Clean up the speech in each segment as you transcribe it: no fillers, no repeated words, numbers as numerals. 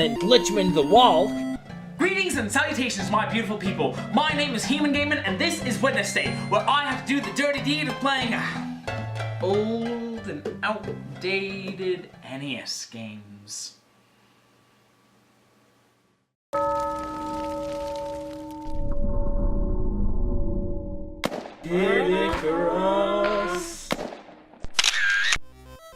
then glitch them into the wall. Greetings and salutations, my beautiful people. My name is Human Gaming, and this is WedNESday, where I have to do the dirty deed of playing old and outdated NES games. Icarus.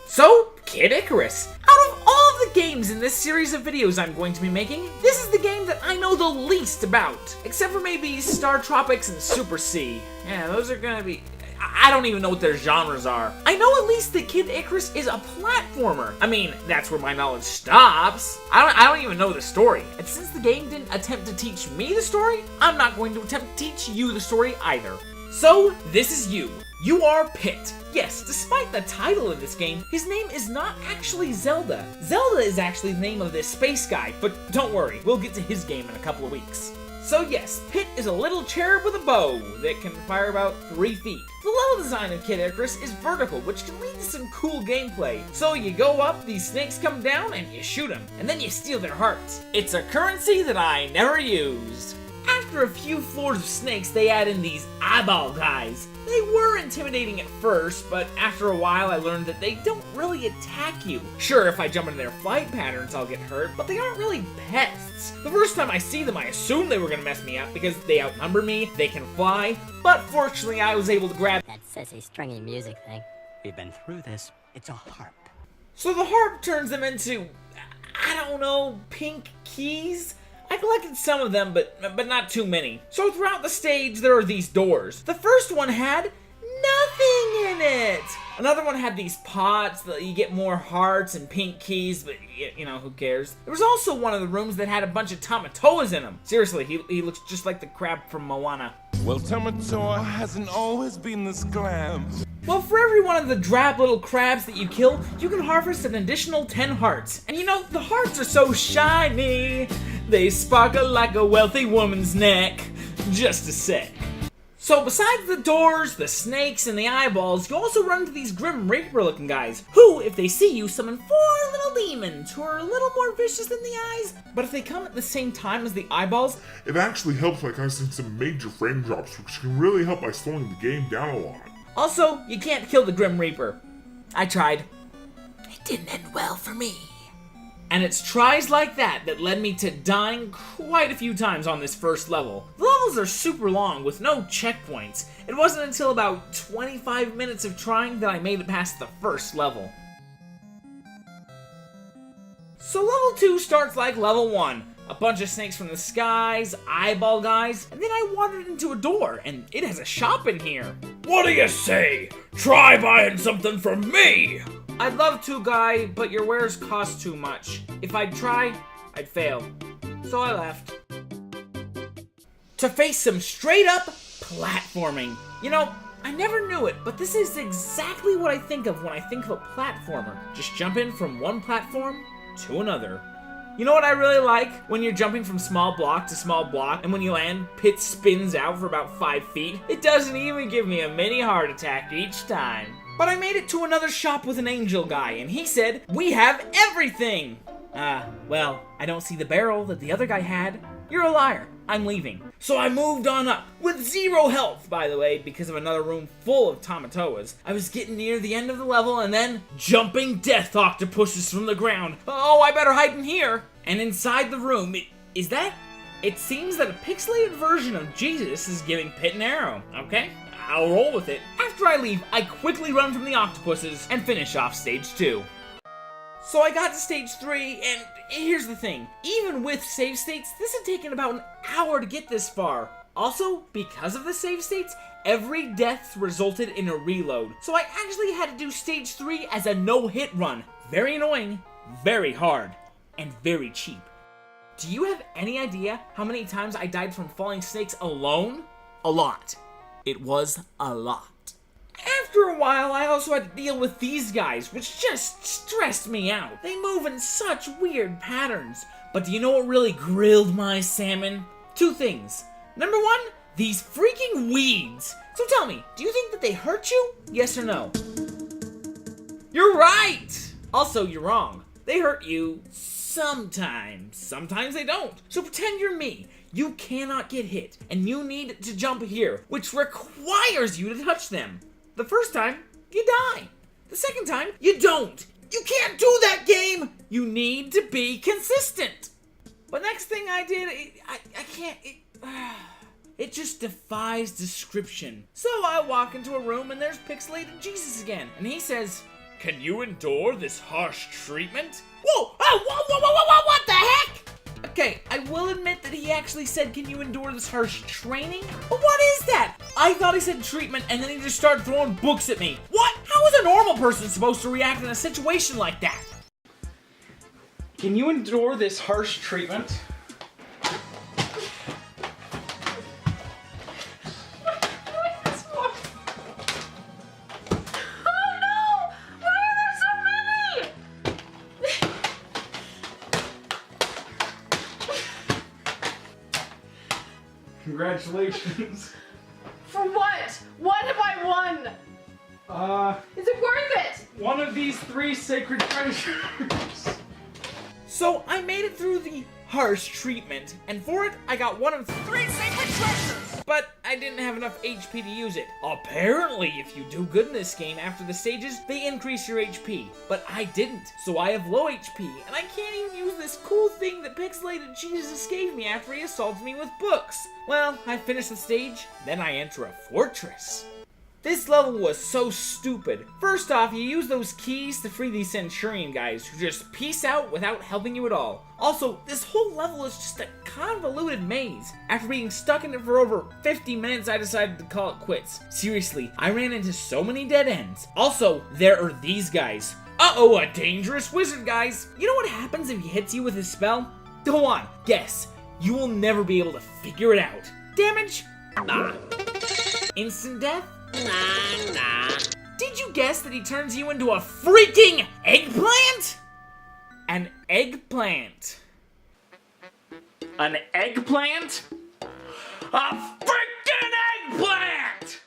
So, Kid Icarus. Out of all of the games in this series of videos I'm going to be making, this is the game that I know the least about. Except for maybe Star Tropics and Super C. Yeah, those are gonna be... I don't even know what their genres are. I know at least that Kid Icarus is a platformer. I mean, that's where my knowledge stops. I don't even know the story. And since the game didn't attempt to teach me the story, I'm not going to attempt to teach you the story either. So, this is you. You are Pit. Yes, despite the title of this game, his name is not actually Zelda. Zelda is actually the name of this space guy, but don't worry, we'll get to his game in a couple of weeks. So yes, Pit is a little cherub with a bow that can fire about 3 feet. The level design of Kid Icarus is vertical, which can lead to some cool gameplay. So you go up, these snakes come down, and you shoot them, and then you steal their hearts. It's a currency that I never used. After a few floors of snakes, they add in these eyeball guys. They were intimidating at first, but after a while I learned that they don't really attack you. Sure, if I jump into their flight patterns I'll get hurt, but they aren't really pests. The first time I see them I assumed they were gonna mess me up because they outnumber me, they can fly, but fortunately I was able to grab that sissy stringy music thing. We've been through this. It's a harp. So the harp turns them into, I don't know, pink keys? I collected some of them, but not too many. So throughout the stage, there are these doors. The first one had nothing in it. Another one had these pots that you get more hearts and pink keys, but you know, who cares? There was also one of the rooms that had a bunch of Tamatoas in them. Seriously, he looks just like the crab from Moana. Well, Tamatoa hasn't always been this glam. Well, for every one of the drab little crabs that you kill, you can harvest an additional 10 hearts. And you know, the hearts are so shiny, they sparkle like a wealthy woman's neck. Just a sec. So besides the doors, the snakes, and the eyeballs, you also run into these Grim Reaper looking guys, who, if they see you, summon 4 little demons, who are a little more vicious than the eyes. But if they come at the same time as the eyeballs, it actually helps by causing some major frame drops, which can really help by slowing the game down a lot. Also, you can't kill the Grim Reaper. I tried. It didn't end well for me. And it's tries like that that led me to dying quite a few times on this first level. The levels are super long with no checkpoints. It wasn't until about 25 minutes of trying that I made it past the first level. So level 2 starts like level 1. A bunch of snakes from the skies, eyeball guys, and then I wandered into a door, and it has a shop in here. What do you say? Try buying something from me! I'd love to, guy, but your wares cost too much. If I'd try, I'd fail. So I left. To face some straight-up platforming. You know, I never knew it, but this is exactly what I think of when I think of a platformer. Just jump in from one platform to another. You know what I really like? When you're jumping from small block to small block, and when you land, Pit spins out for about 5 feet. It doesn't even give me a mini heart attack each time. But I made it to another shop with an angel guy, and he said, "We have everything!" Well, I don't see the barrel that the other guy had. You're a liar. I'm leaving. So I moved on up, with 0 health, by the way, because of another room full of Tamatoas. I was getting near the end of the level, and then jumping death octopuses from the ground. Oh, I better hide in here. And inside the room, it seems that a pixelated version of Jesus is giving Pit an arrow. Okay, I'll roll with it. After I leave, I quickly run from the octopuses and finish off stage 2. So I got to stage 3, and here's the thing. Even with save states, this had taken about an hour to get this far. Also, because of the save states, every death resulted in a reload. So I actually had to do stage 3 as a no-hit run. Very annoying, very hard, and very cheap. Do you have any idea how many times I died from falling snakes alone? A lot. It was a lot. After a while, I also had to deal with these guys, which just stressed me out. They move in such weird patterns. But do you know what really grilled my salmon? 2 things. Number 1, these freaking weeds. So tell me, do you think that they hurt you? Yes or no? You're right! Also, you're wrong. They hurt you sometimes. Sometimes they don't. So pretend you're me. You cannot get hit, and you need to jump here, which requires you to touch them. The first time, you die. The second time, you don't. You can't do that, game! You need to be consistent. But next thing I did, I can't, it just defies description. So I walk into a room and there's Pixelated Jesus again. And he says, Can you endure this harsh treatment? whoa, oh, what the heck? Okay, I will admit that he actually said, can you endure this harsh training? But what is that? I thought he said treatment and then he just started throwing books at me. What? How is a normal person supposed to react in a situation like that? Can you endure this harsh treatment? Congratulations. For what? What have I won? Is it worth it? One of these 3 sacred treasures. So I made it through the harsh treatment, and for it, I got one of 3 sacred treasures! But I didn't have enough HP to use it. Apparently, if you do good in this game after the stages, they increase your HP. But I didn't, so I have low HP, and I can't even use this cool thing that Pixelated Jesus gave me after he assaulted me with books. Well, I finish the stage, then I enter a fortress. This level was so stupid. First off, you use those keys to free these Centurion guys who just peace out without helping you at all. Also, this whole level is just a convoluted maze. After being stuck in it for over 50 minutes, I decided to call it quits. Seriously, I ran into so many dead ends. Also, there are these guys. Uh-oh, a dangerous wizard, guys. You know what happens if he hits you with his spell? Go on, guess. You will never be able to figure it out. Damage? Nah. Instant death? Nah. Did you guess that he turns you into a freaking eggplant? An eggplant. An eggplant? A freaking eggplant!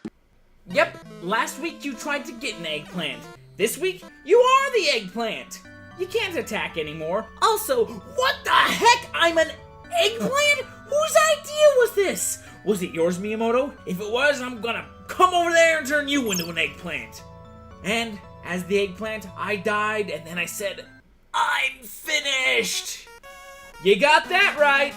Yep, last week you tried to get an eggplant. This week, you are the eggplant. You can't attack anymore. Also, what the heck? I'm an eggplant? Whose idea was this? Was it yours, Miyamoto? If it was, I'm gonna come over there and turn you into an eggplant. And as the eggplant, I died, and then I said, I'm finished. You got that right.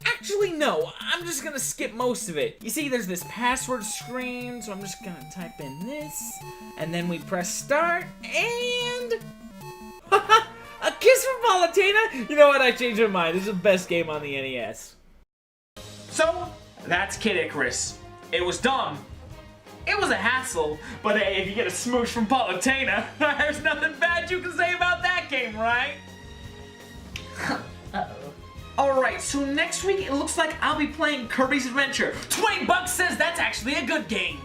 Actually, no, I'm just gonna skip most of it. You see, there's this password screen, so I'm just gonna type in this, and then we press start, and... A kiss from Palutena? You know what, I changed my mind. This is the best game on the NES. So, that's Kid Icarus. It was dumb. It was a hassle, but hey, if you get a smooch from Palutena, there's nothing bad you can say about that game, right? Alright, so next week it looks like I'll be playing Kirby's Adventure. $20 says that's actually a good game.